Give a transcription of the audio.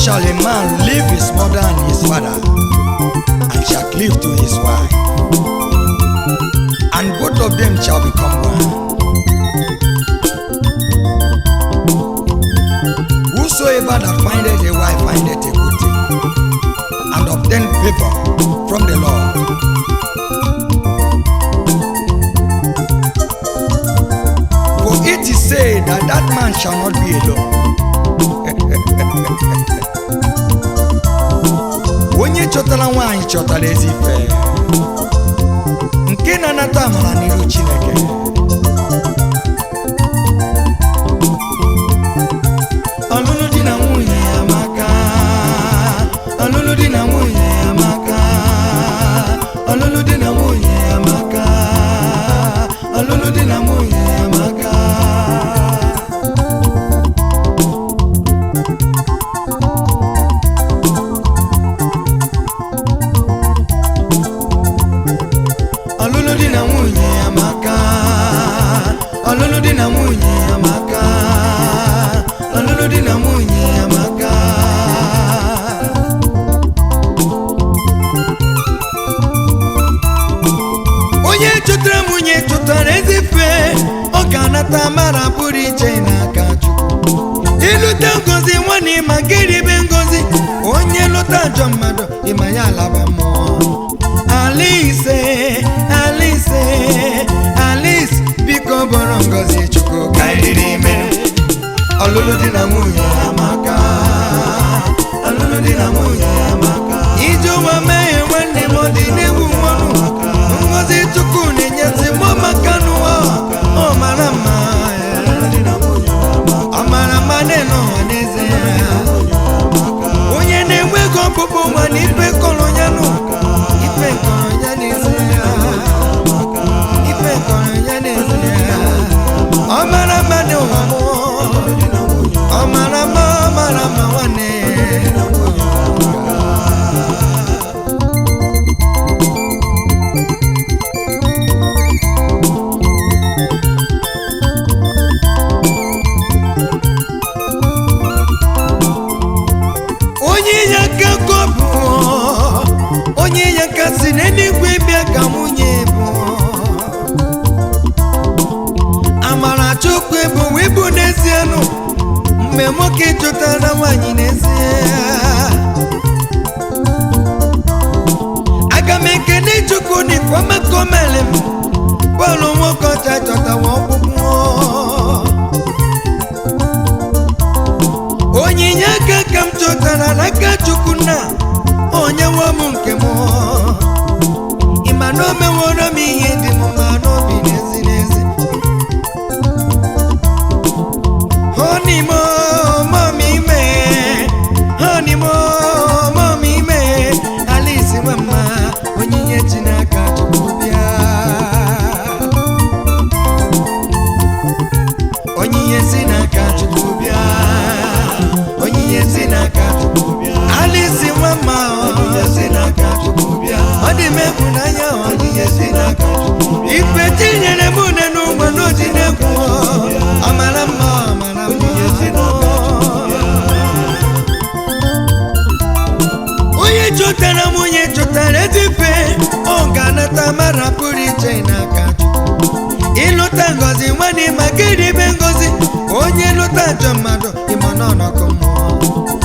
shall a man leave his mother and his father, and shall cleave to his wife, and both of them shall become one. Whosoever that findeth a wife findeth a good thing, and obtain favor from the Lord. For it is said that that man shall not be alone. Onye chọtara nwaanyị chọtara ezi ife nke na-anata amara n'iru Chineke. Ọlụlụ di na nwunye amaka, ọlụlụ di na nwunye amaka, ọlụlụ di na nwunye amaka, ọlụlụ di na nwunye amaka. Ọlụlụ di na nwunye amaka, ọlụlụ di na nwunye amaka, ọlụlụ di na nwunye amaka. Onye chọtara nwunye chọtara ezi ife, ọ ga-anata mara pụrụ iche n'aka Chukwu. Ịlụta ngozi nwanne ma nke ribe ngozi, onye lụta ajọ mmadụ ịma ya alaba mmụọ. Alice, Alice, Alice, biko bọrọ ngozi Chukwu karịrị ime. Ọlụlụ di na nwunye amaka, ọlụlụ di na nwunye amaka. Ije ụwa mee nwanne m dị n'egwu mmanụ, ngozi Chukwu na-enyezi m maka n'ụwa. Ọ mara mma, ọ mara mma n'elu ụwa n'eze ya. Onye na-enwe ego ọpụpụ ụwa na ife kọrọ ya nụ, ife kọrọ ya n'ezi ya, ife kọrọ ya n'ezi ya. Ọ mara mma n'ụwa m, ọ mara mma, ọ mara mma nwanne. Onye ya ka kọbụ, onye ya ka si n'eluigwe bịa ka nwunye bụ. Amara Chukwu bụ wee bụ n'ezie nụ, mgbe nwoke chọtara nwaanyị n'ezie. Aga m ekene Chukwu n'ikwe ọmaka o mere m, bọọlụ nwoke ọcha chọtawa ọkpụkpụ. Onyinye aka ka m chọtara n'aka Chukwu na onye nwe m nke m. Ịma na o meworo m ihe dị m mma n'obi n'ezi n'ezi. Honey mo, mommy me, honey mo, mommy me. Alice mama, onyinye Chineke Chukwu bịa. Onyinye si n'aka Chukwu bịa, onyinye si n'aka Chukwu bịa. Alice mama, onyinye si n'aka Chukwu bịa. Ọ dị m egwu n'anya, onyinye si n'aka Chukwu bịa. Ife tinyere m n'ụgbọ n'oji na-ekwu, ọ mara mma, ọ mara mma. Onye chọtara nwunye chọtara ezi ife, ọ ga-anata mara pụrụ iche n'aka Chukwu. Ịlụta ngozi nwanne ma nke ribe ngozi, onye lụta ajọ mmadụ ịma n'ọnọkọ mmụọ.